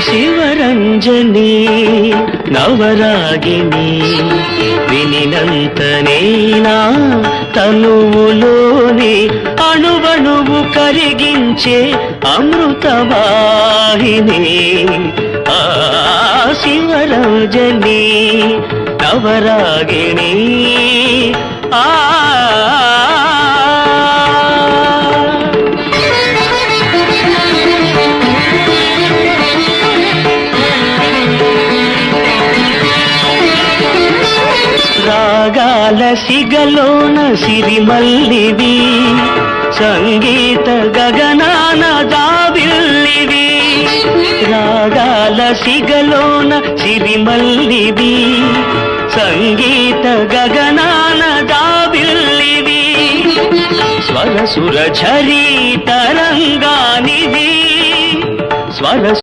శివరంజని నవరాగిని వినినంతనేనా తనువులోని అణువణువు కరిగించే అమృతవాహిని ఆ శివరంజని నవరాగిని ఆ రాగాల సిగలోన సిరిమల్లివి సంగీత గగనాన జాబిల్లివి రాగాల సిగలోన సిరిమల్లివి సంగీత గగనాన జాబిల్లివి స్వరసుర ఝరీ తరంగానివి స్వర